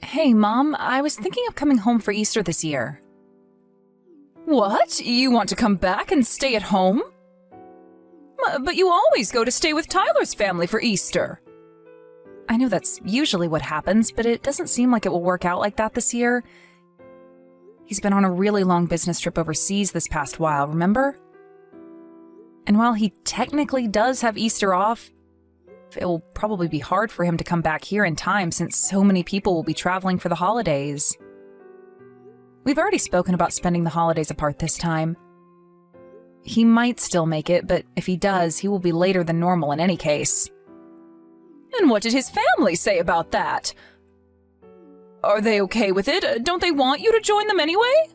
Hey, Mom, I was thinking of coming home for Easter this year. What? You want to come back and stay at home? But you always go to stay with Tyler's family for Easter. I know that's usually what happens, but it doesn't seem like it will work out like that this year. He's been on a really long business trip overseas this past while, remember? And while he technically does have Easter off, it will probably be hard for him to come back here in time since so many people will be traveling for the holidays. We've already spoken about spending the holidays apart this time. He might still make it, but if he does, he will be later than normal in any case. And what did his family say about that? Are they okay with it? Don't they want you to join them anyway?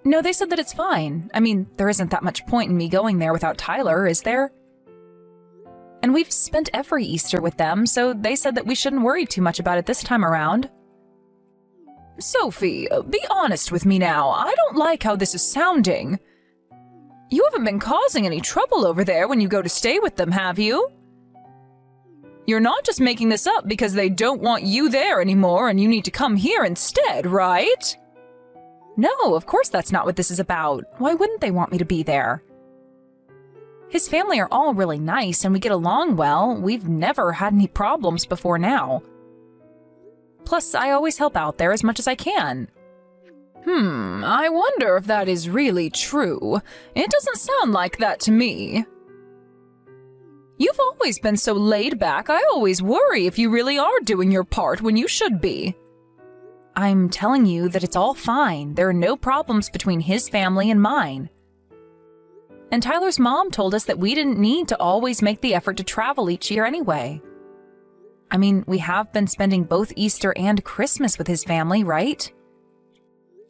No, they said that it's fine. I mean, there isn't that much point in me going there without Tyler, is there? And we've spent every Easter with them, so they said that we shouldn't worry too much about it this time around. Sophie, be honest with me now. I don't like how this is sounding. You haven't been causing any trouble over there when you go to stay with them, have you? You're not just making this up because they don't want you there anymore and you need to come here instead, right? No, of course that's not what this is about. Why wouldn't they want me to be there? His family are all really nice and we get along well. We've never had any problems before now. Plus, I always help out there as much as I can. I wonder if that is really true. It doesn't sound like that to me. You've always been so laid back, I always worry if you really are doing your part when you should be. I'm telling you that it's all fine. There are no problems between his family and mine. And Tyler's mom told us that we didn't need to always make the effort to travel each year anyway. I mean, we have been spending both Easter and Christmas with his family, right?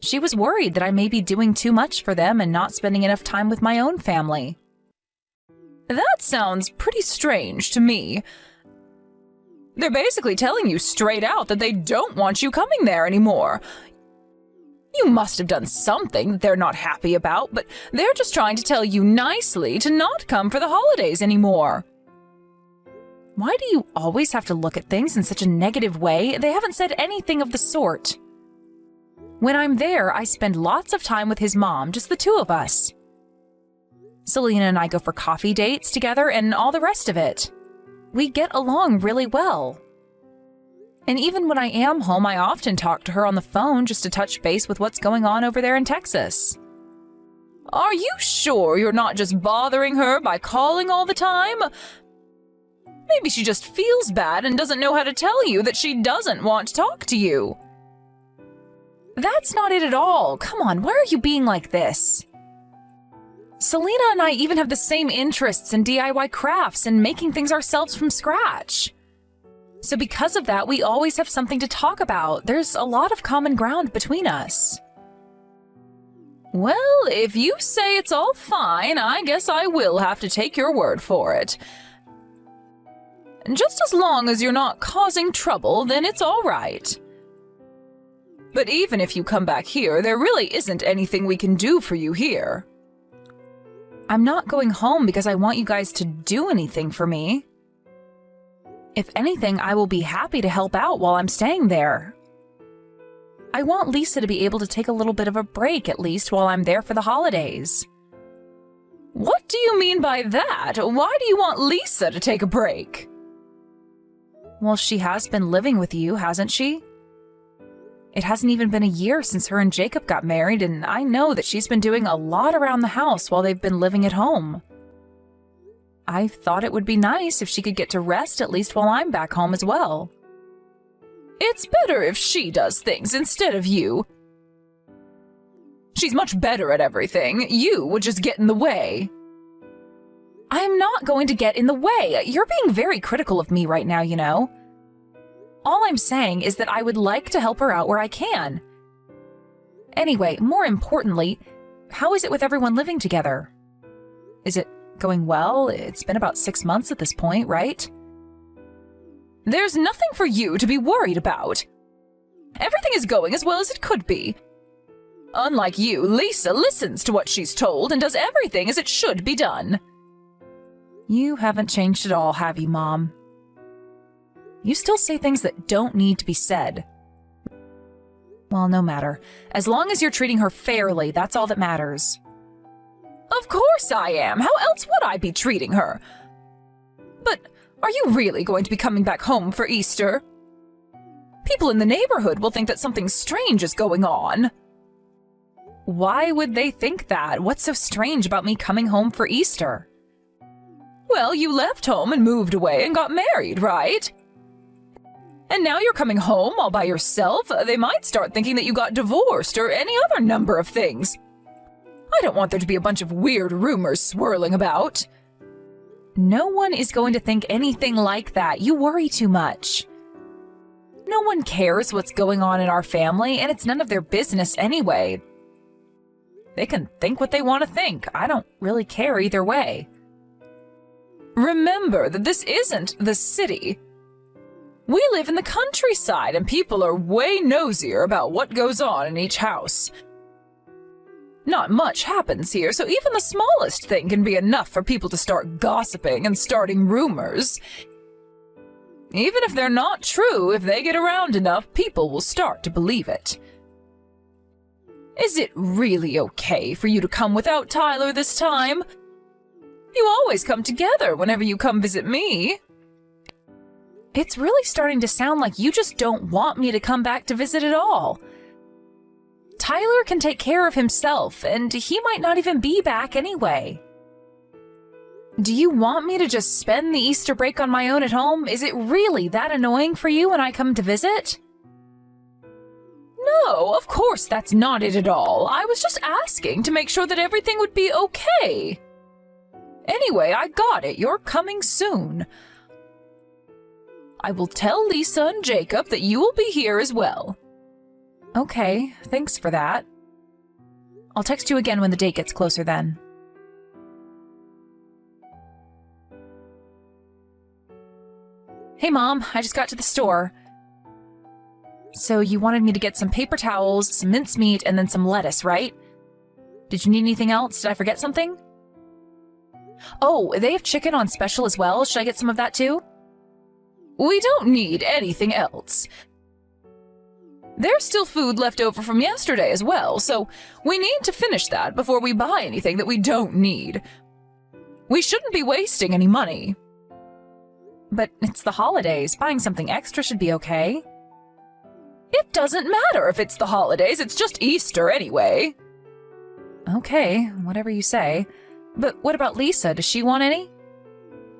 She was worried that I may be doing too much for them and not spending enough time with my own family. That sounds pretty strange to me. They're basically telling you straight out that they don't want you coming there anymore. You must have done something that they're not happy about, but they're just trying to tell you nicely to not come for the holidays anymore. Why do you always have to look at things in such a negative way? They haven't said anything of the sort. When I'm there, I spend lots of time with his mom, just the two of us. Selena and I go for coffee dates together and all the rest of it. We get along really well. And even when I am home, I often talk to her on the phone just to touch base with what's going on over there in Texas. Are you sure you're not just bothering her by calling all the time? Maybe she just feels bad and doesn't know how to tell you that she doesn't want to talk to you. That's not it at all. Come on, why are you being like this? Selena and I even have the same interests in DIY crafts and making things ourselves from scratch. So because of that, we always have something to talk about. There's a lot of common ground between us. Well, if you say it's all fine, I guess I will have to take your word for it. Just as long as you're not causing trouble, then it's all right. But even if you come back here, there really isn't anything we can do for you here. I'm not going home because I want you guys to do anything for me. If anything, I will be happy to help out while I'm staying there. I want Lisa to be able to take a little bit of a break at least while I'm there for the holidays. What do you mean by that? Why do you want Lisa to take a break? Well, she has been living with you, hasn't she? It hasn't even been a year since her and Jacob got married, and I know that she's been doing a lot around the house while they've been living at home. I thought it would be nice if she could get to rest at least while I'm back home as well. It's better if she does things instead of you. She's much better at everything. You would just get in the way. I'm not going to get in the way. You're being very critical of me right now, you know. All I'm saying is that I would like to help her out where I can. Anyway, more importantly, how is it with everyone living together? Is it going well? It's been about 6 months at this point, right? There's nothing for you to be worried about. Everything is going as well as it could be. Unlike you, Lisa listens to what she's told and does everything as it should be done. You haven't changed at all, have you, Mom? You still say things that don't need to be said. Well, no matter. As long as you're treating her fairly, that's all that matters. Of course I am. How else would I be treating her? But are you really going to be coming back home for Easter? People in the neighborhood will think that something strange is going on. Why would they think that? What's so strange about me coming home for Easter? Well, you left home and moved away and got married, right? And now you're coming home all by yourself. They might start thinking that you got divorced or any other number of things. I don't want there to be a bunch of weird rumors swirling about. No one is going to think anything like that. You worry too much. No one cares what's going on in our family, and it's none of their business anyway. They can think what they want to think. I don't really care either way. Remember that this isn't the city. We live in the countryside, and people are way nosier about what goes on in each house. Not much happens here, so even the smallest thing can be enough for people to start gossiping and starting rumors. Even if they're not true, if they get around enough, people will start to believe it. Is it really okay for you to come without Tyler this time? You always come together whenever you come visit me. It's really starting to sound like you just don't want me to come back to visit at all. Tyler can take care of himself, and he might not even be back anyway. Do you want me to just spend the Easter break on my own at home? Is it really that annoying for you when I come to visit? No, of course that's not it at all. I was just asking to make sure that everything would be okay. Anyway, I got it. You're coming soon. I will tell Lisa and Jacob that you will be here as well. Okay, thanks for that. I'll text you again when the date gets closer then. Hey Mom, I just got to the store. So you wanted me to get some paper towels, some mincemeat, and then some lettuce, right? Did you need anything else? Did I forget something? Oh, they have chicken on special as well. Should I get some of that too? We don't need anything else. There's still food left over from yesterday as well, so we need to finish that before we buy anything that we don't need. We shouldn't be wasting any money. But it's the holidays. Buying something extra should be okay. It doesn't matter if it's the holidays. It's just Easter anyway. Okay, whatever you say. But what about Lisa? Does she want any?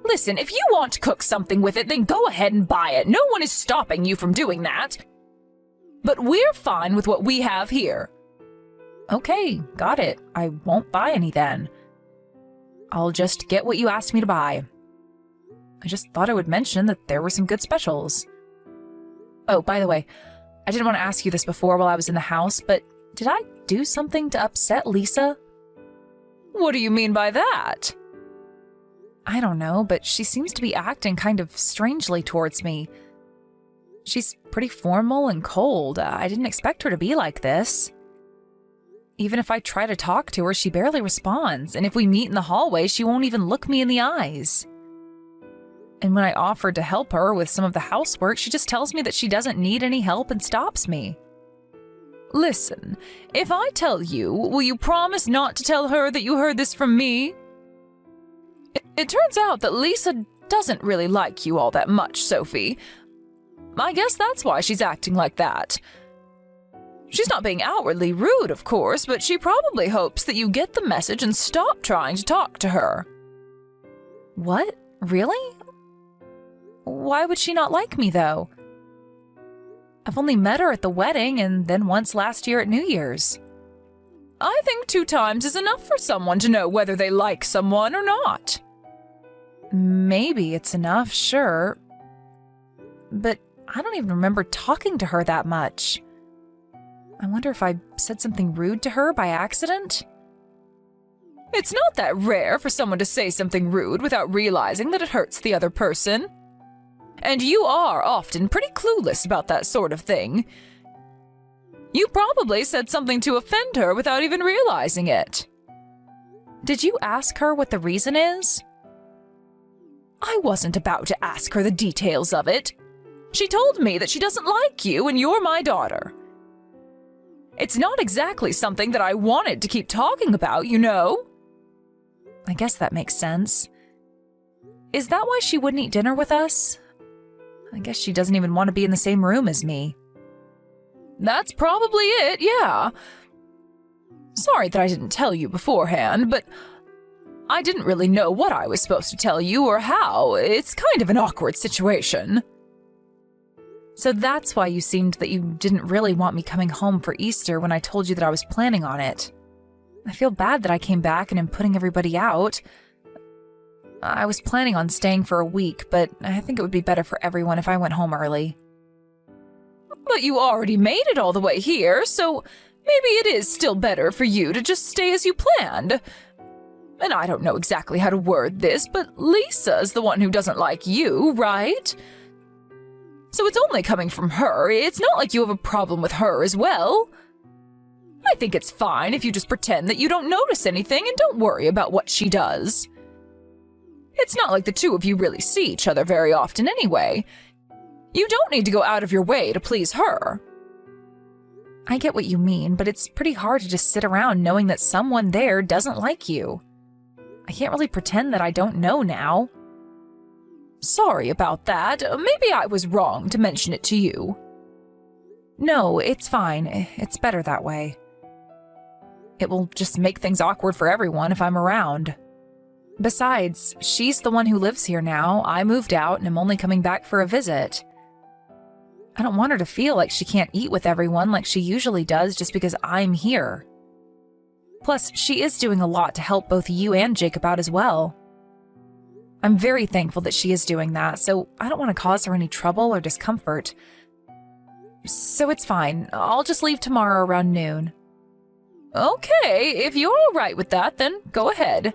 Listen, if you want to cook something with it, then go ahead and buy it. No one is stopping you from doing that. But we're fine with what we have here. Okay, got it. I won't buy any then. I'll just get what you asked me to buy. I just thought I would mention that there were some good specials. Oh, by the way, I didn't want to ask you this before while I was in the house, but did I do something to upset Lisa? What do you mean by that? I don't know, but she seems to be acting kind of strangely towards me. She's pretty formal and cold. I didn't expect her to be like this. Even if I try to talk to her, she barely responds, and if we meet in the hallway, she won't even look me in the eyes. And when I offered to help her with some of the housework, she just tells me that she doesn't need any help and stops me. Listen, if I tell you, will you promise not to tell her that you heard this from me? It turns out that Lisa doesn't really like you all that much, Sophie. I guess that's why she's acting like that. She's not being outwardly rude, of course, but she probably hopes that you get the message and stop trying to talk to her. What? Really? Why would she not like me, though? I've only met her at the wedding and then once last year at New Year's. I think 2 times is enough for someone to know whether they like someone or not. Maybe it's enough, sure. But I don't even remember talking to her that much. I wonder if I said something rude to her by accident? It's not that rare for someone to say something rude without realizing that it hurts the other person. And you are often pretty clueless about that sort of thing. You probably said something to offend her without even realizing it. Did you ask her what the reason is? I wasn't about to ask her the details of it. She told me that she doesn't like you and you're my daughter. It's not exactly something that I wanted to keep talking about, you know? I guess that makes sense. Is that why she wouldn't eat dinner with us? I guess she doesn't even want to be in the same room as me. That's probably it, yeah. Sorry that I didn't tell you beforehand, but I didn't really know what I was supposed to tell you or how. It's kind of an awkward situation. So that's why you seemed that you didn't really want me coming home for Easter when I told you that I was planning on it. I feel bad that I came back and am putting everybody out. I was planning on staying for a week, but I think it would be better for everyone if I went home early. But you already made it all the way here, so maybe it is still better for you to just stay as you planned. And I don't know exactly how to word this, but Lisa's the one who doesn't like you, right? So it's only coming from her. It's not like you have a problem with her as well. I think it's fine if you just pretend that you don't notice anything and don't worry about what she does. It's not like the two of you really see each other very often anyway. You don't need to go out of your way to please her. I get what you mean, but it's pretty hard to just sit around knowing that someone there doesn't like you. I can't really pretend that I don't know now. Sorry about that. Maybe I was wrong to mention it to you. No, it's fine. It's better that way. It will just make things awkward for everyone if I'm around. Besides, she's the one who lives here now. I moved out and am only coming back for a visit. I don't want her to feel like she can't eat with everyone like she usually does just because I'm here. Plus, she is doing a lot to help both you and Jacob out as well. I'm very thankful that she is doing that, so I don't want to cause her any trouble or discomfort. So it's fine. I'll just leave tomorrow around noon. Okay, if you're all right with that, then go ahead.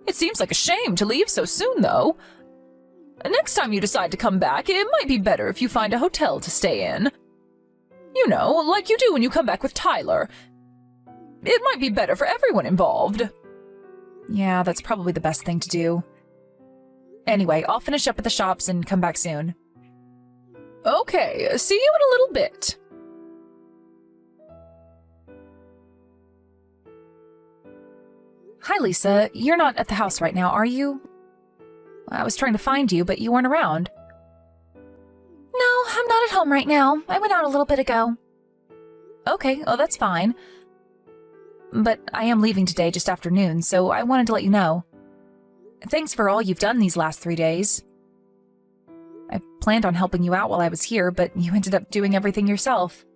It seems like a shame to leave so soon, though. Next time you decide to come back, it might be better if you find a hotel to stay in. You know, like you do when you come back with Tyler. It might be better for everyone involved. Yeah, that's probably the best thing to do. Anyway, I'll finish up at the shops and come back soon. Okay, see you in a little bit. Hi, Lisa. You're not at the house right now, are you? I was trying to find you, but you weren't around. No, I'm not at home right now. I went out a little bit ago. Okay, oh, that's fine. But I am leaving today just after noon, so I wanted to let you know. Thanks for all you've done these last 3 days. I planned on helping you out while I was here, but you ended up doing everything yourself.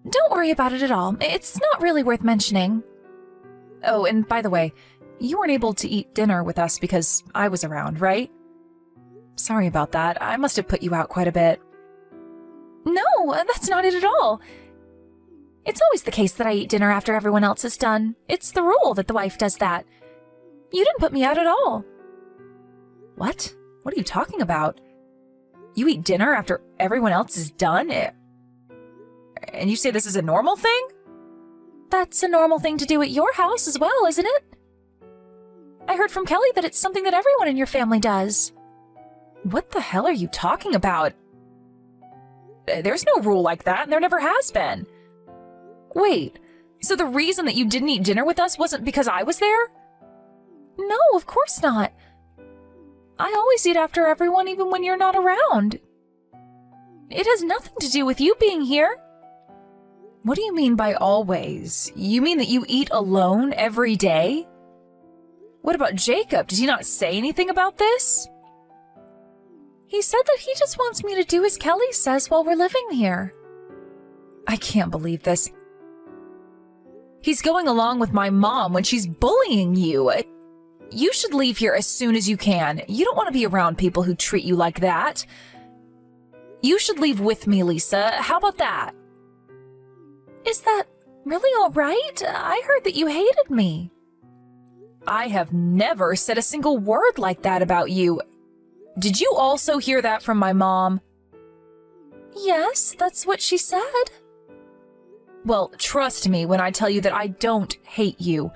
Don't worry about it at all. It's not really worth mentioning. Oh, and by the way, you weren't able to eat dinner with us because I was around, right? Sorry about that. I must have put you out quite a bit. No, that's not it at all. It's always the case that I eat dinner after everyone else is done. It's the rule that the wife does that. You didn't put me out at all. What? What are you talking about? You eat dinner after everyone else is done? And you say this is a normal thing? That's a normal thing to do at your house as well, isn't it? I heard from Kelly that it's something that everyone in your family does. What the hell are you talking about? There's no rule like that, and there never has been. Wait, so the reason that you didn't eat dinner with us wasn't because I was there? No, of course not. I always eat after everyone even when you're not around. It has nothing to do with you being here. What do you mean by always? You mean that you eat alone every day? What about Jacob? Did he not say anything about this? He said that he just wants me to do as Kelly says while we're living here. I can't believe this. He's going along with my mom when she's bullying you. You should leave here as soon as you can. You don't want to be around people who treat you like that. You should leave with me, Lisa. How about that? Is that really all right? I heard that you hated me. I have never said a single word like that about you. Did you also hear that from my mom? Yes, that's what she said. Well, trust me when I tell you that I don't hate you.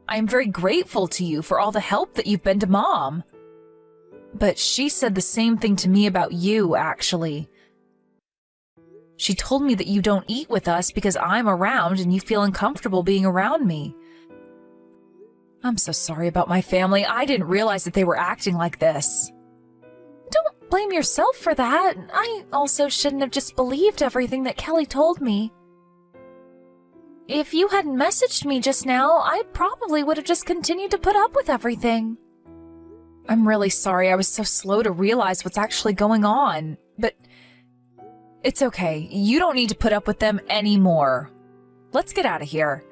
I am very grateful to you for all the help that you've been to Mom. But she said the same thing to me about you, actually. She told me that you don't eat with us because I'm around and you feel uncomfortable being around me. I'm so sorry about my family. I didn't realize that they were acting like this. Don't blame yourself for that. I also shouldn't have just believed everything that Kelly told me. If you hadn't messaged me just now, I probably would have just continued to put up with everything. I'm really sorry. I was so slow to realize what's actually going on. But it's okay. You don't need to put up with them anymore. Let's get out of here.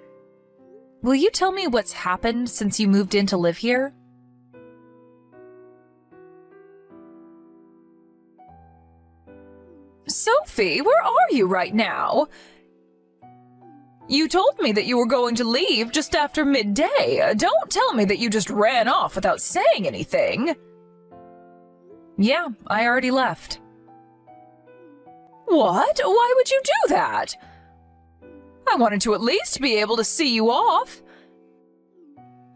Will you tell me what's happened since you moved in to live here? Sophie, where are you right now? You told me that you were going to leave just after midday. Don't tell me that you just ran off without saying anything. Yeah, I already left. What? Why would you do that? I wanted to at least be able to see you off.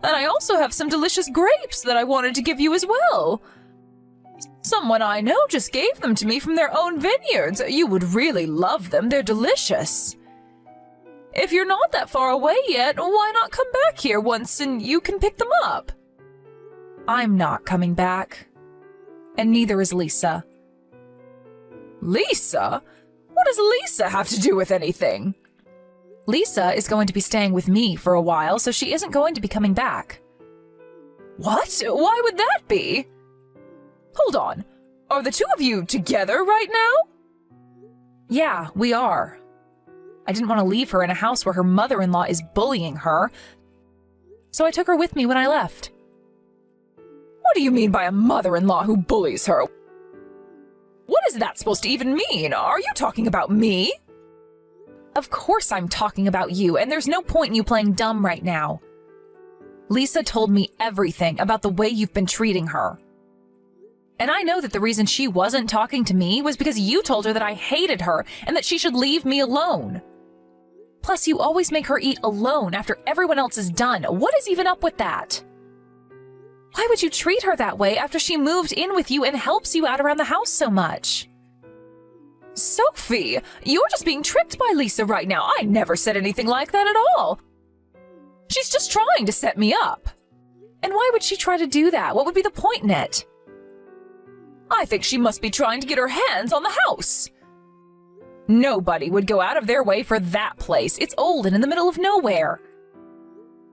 And I also have some delicious grapes that I wanted to give you as well. Someone I know just gave them to me from their own vineyards. You would really love them. They're delicious. If you're not that far away yet, why not come back here once and you can pick them up? I'm not coming back. And neither is Lisa. Lisa? What does Lisa have to do with anything? Lisa is going to be staying with me for a while, so she isn't going to be coming back. What? Why would that be? Hold on. Are the two of you together right now? Yeah, we are. I didn't want to leave her in a house where her mother-in-law is bullying her, so I took her with me when I left. What do you mean by a mother-in-law who bullies her? What is that supposed to even mean? Are you talking about me? Of course I'm talking about you, and there's no point in you playing dumb right now. Lisa told me everything about the way you've been treating her. And I know that the reason she wasn't talking to me was because you told her that I hated her and that she should leave me alone. Plus, you always make her eat alone after everyone else is done. What is even up with that? Why would you treat her that way after she moved in with you and helps you out around the house so much? Sophie, you're just being tricked by Lisa right now. I never said anything like that at all. She's just trying to set me up. And why would she try to do that? What would be the point in it? I think she must be trying to get her hands on the house. Nobody would go out of their way for that place. It's old and in the middle of nowhere.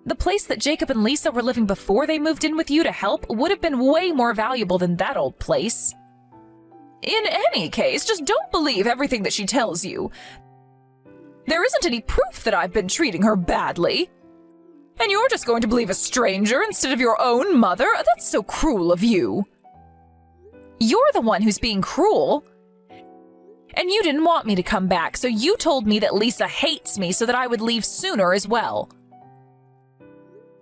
The place that Jacob and Lisa were living before they moved in with you to help would have been way more valuable than that old place. In any case, just don't believe everything that she tells you. There isn't any proof that I've been treating her badly. And you're just going to believe a stranger instead of your own mother? That's so cruel of you. You're the one who's being cruel. And you didn't want me to come back, so you told me that Lisa hates me so that I would leave sooner as well.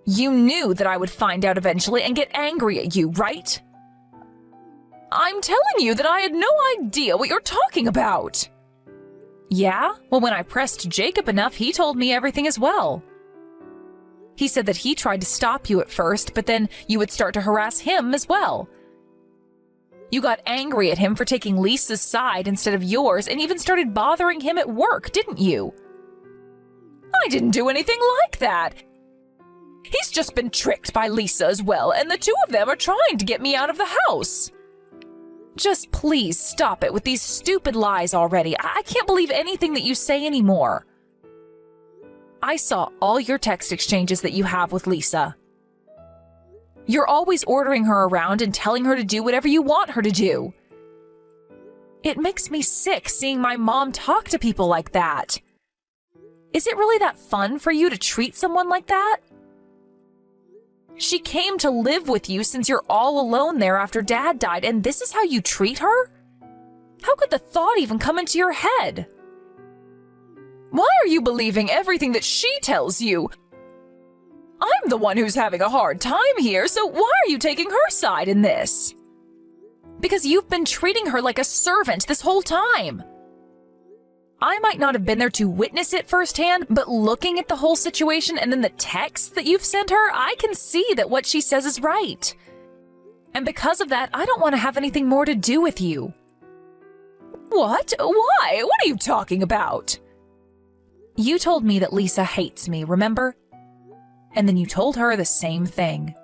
You knew that I would find out eventually and get angry at you, right? I'm telling you that I had no idea what you're talking about. Yeah? Well, when I pressed Jacob enough, he told me everything as well. He said that he tried to stop you at first, but then you would start to harass him as well. You got angry at him for taking Lisa's side instead of yours and even started bothering him at work, didn't you? I didn't do anything like that. He's just been tricked by Lisa as well, and the two of them are trying to get me out of the house. Just please stop it with these stupid lies already. I can't believe anything that you say anymore. I saw all your text exchanges that you have with Lisa. You're always ordering her around and telling her to do whatever you want her to do. It makes me sick seeing my mom talk to people like that. Is it really that fun for you to treat someone like that? She came to live with you since you're all alone there after Dad died, and this is how you treat her? How could the thought even come into your head? Why are you believing everything that she tells you? I'm the one who's having a hard time here, so why are you taking her side in this? Because you've been treating her like a servant this whole time. I might not have been there to witness it firsthand, but looking at the whole situation and then the texts that you've sent her, I can see that what she says is right. And because of that, I don't want to have anything more to do with you. What? Why? What are you talking about? You told me that Lisa hates me, remember? And then you told her the same thing.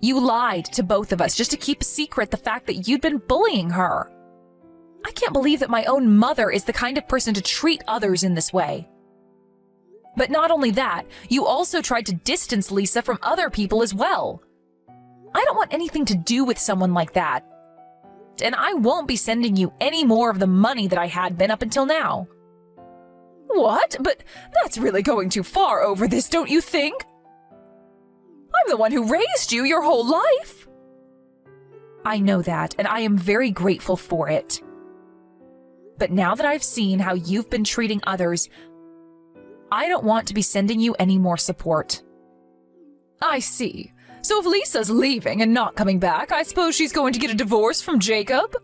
You lied to both of us just to keep a secret the fact that you'd been bullying her. I can't believe that my own mother is the kind of person to treat others in this way. But not only that, you also tried to distance Lisa from other people as well. I don't want anything to do with someone like that. And I won't be sending you any more of the money that I had been up until now. What? But that's really going too far over this, don't you think? I'm the one who raised you your whole life. I know that, and I am very grateful for it. But now that I've seen how you've been treating others, I don't want to be sending you any more support. I see. So if Lisa's leaving and not coming back, I suppose she's going to get a divorce from Jacob?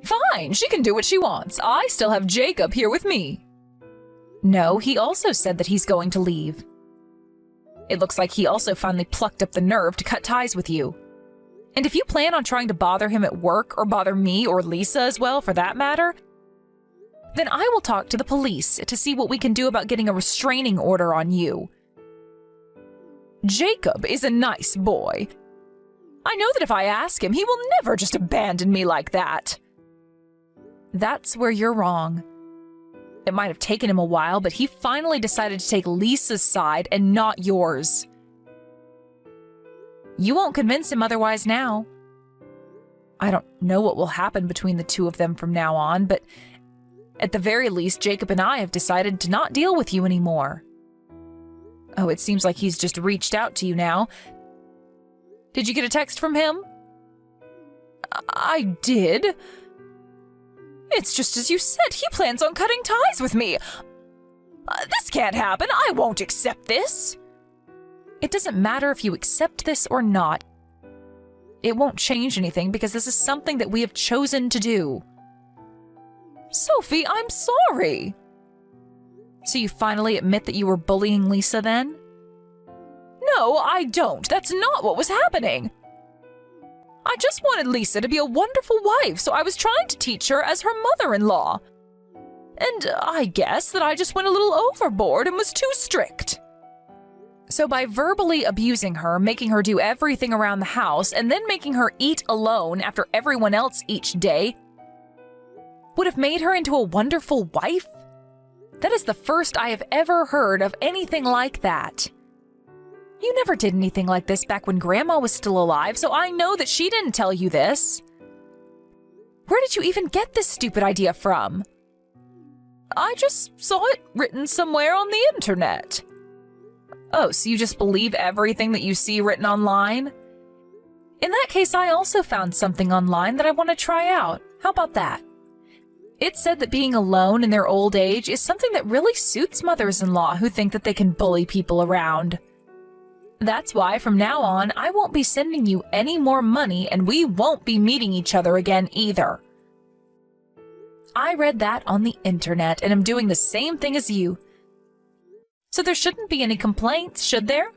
Fine, she can do what she wants. I still have Jacob here with me. No, he also said that he's going to leave. It looks like he also finally plucked up the nerve to cut ties with you. And if you plan on trying to bother him at work, or bother me or Lisa as well for that matter, then I will talk to the police to see what we can do about getting a restraining order on you. Jacob is a nice boy. I know that if I ask him, he will never just abandon me like that. That's where you're wrong. It might have taken him a while, but he finally decided to take Lisa's side and not yours. You won't convince him otherwise now. I don't know what will happen between the two of them from now on, but at the very least, Jacob and I have decided to not deal with you anymore. Oh, it seems like he's just reached out to you now. Did you get a text from him? I did. It's just as you said, he plans on cutting ties with me. This can't happen. I won't accept this. It doesn't matter if you accept this or not. It won't change anything because this is something that we have chosen to do. Sophie, I'm sorry. So you finally admit that you were bullying Lisa then? No, I don't. That's not what was happening. I just wanted Lisa to be a wonderful wife, so I was trying to teach her as her mother-in-law. And I guess that I just went a little overboard and was too strict. So by verbally abusing her, making her do everything around the house, and then making her eat alone after everyone else each day, would have made her into a wonderful wife? That is the first I have ever heard of anything like that. You never did anything like this back when Grandma was still alive, so I know that she didn't tell you this. Where did you even get this stupid idea from? I just saw it written somewhere on the internet. Oh, so you just believe everything that you see written online? In that case, I also found something online that I want to try out. How about that? It said that being alone in their old age is something that really suits mothers-in-law who think that they can bully people around. That's why from now on, I won't be sending you any more money and we won't be meeting each other again either. I read that on the internet and am doing the same thing as you. So there shouldn't be any complaints, should there?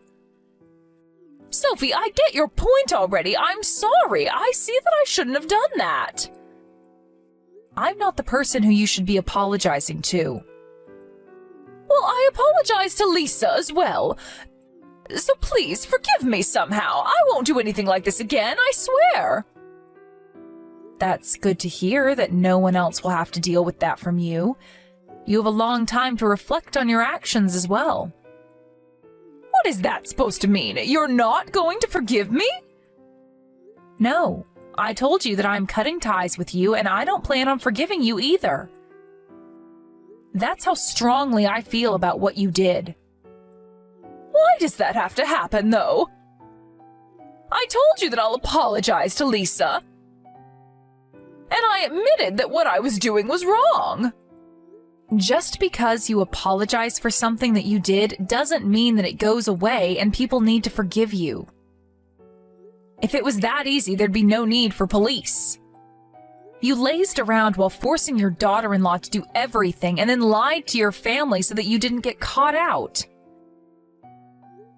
Sophie, I get your point already. I'm sorry. I see that I shouldn't have done that. I'm not the person who you should be apologizing to. Well, I apologize to Lisa as well. So please, forgive me somehow. I won't do anything like this again, I swear. That's good to hear that no one else will have to deal with that from you. You have a long time to reflect on your actions as well. What is that supposed to mean? You're not going to forgive me? No, I told you that I'm cutting ties with you and I don't plan on forgiving you either. That's how strongly I feel about what you did. Why does that have to happen, though? I told you that I'll apologize to Lisa. And I admitted that what I was doing was wrong. Just because you apologize for something that you did doesn't mean that it goes away and people need to forgive you. If it was that easy, there'd be no need for police. You lazed around while forcing your daughter-in-law to do everything and then lied to your family so that you didn't get caught out.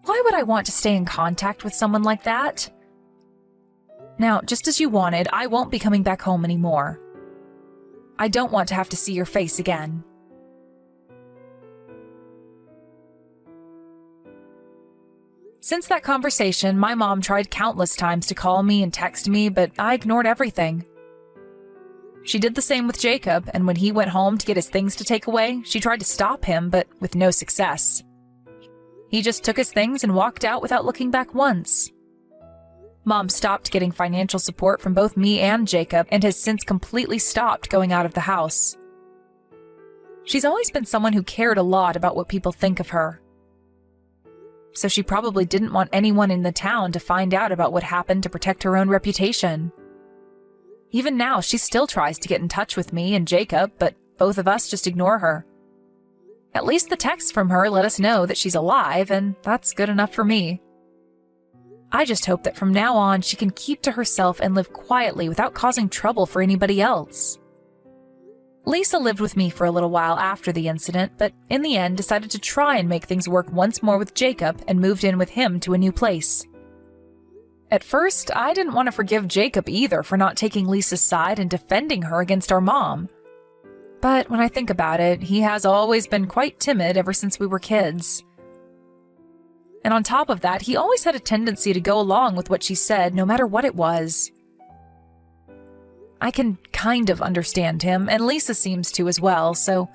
Why would I want to stay in contact with someone like that? Now, just as you wanted, I won't be coming back home anymore. I don't want to have to see your face again. Since that conversation, my mom tried countless times to call me and text me, but I ignored everything. She did the same with Jacob, and when he went home to get his things to take away, she tried to stop him, but with no success. He just took his things and walked out without looking back once. Mom stopped getting financial support from both me and Jacob and has since completely stopped going out of the house. She's always been someone who cared a lot about what people think of her. So she probably didn't want anyone in the town to find out about what happened to protect her own reputation. Even now, she still tries to get in touch with me and Jacob, but both of us just ignore her. At least the texts from her let us know that she's alive, and that's good enough for me. I just hope that from now on she can keep to herself and live quietly without causing trouble for anybody else. Lisa lived with me for a little while after the incident, but in the end decided to try and make things work once more with Jacob and moved in with him to a new place. At first, I didn't want to forgive Jacob either for not taking Lisa's side and defending her against our mom. But when I think about it, he has always been quite timid ever since we were kids. And on top of that, he always had a tendency to go along with what she said, no matter what it was. I can kind of understand him, and Lisa seems to as well, so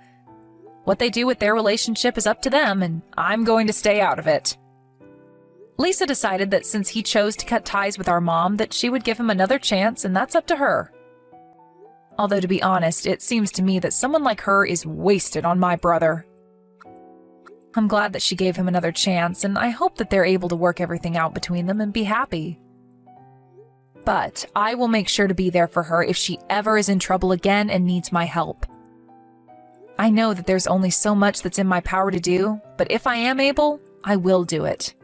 what they do with their relationship is up to them, and I'm going to stay out of it. Lisa decided that since he chose to cut ties with our mom, that she would give him another chance, and that's up to her. Although, to be honest, it seems to me that someone like her is wasted on my brother. I'm glad that she gave him another chance, and I hope that they're able to work everything out between them and be happy. But I will make sure to be there for her if she ever is in trouble again and needs my help. I know that there's only so much that's in my power to do, but if I am able, I will do it.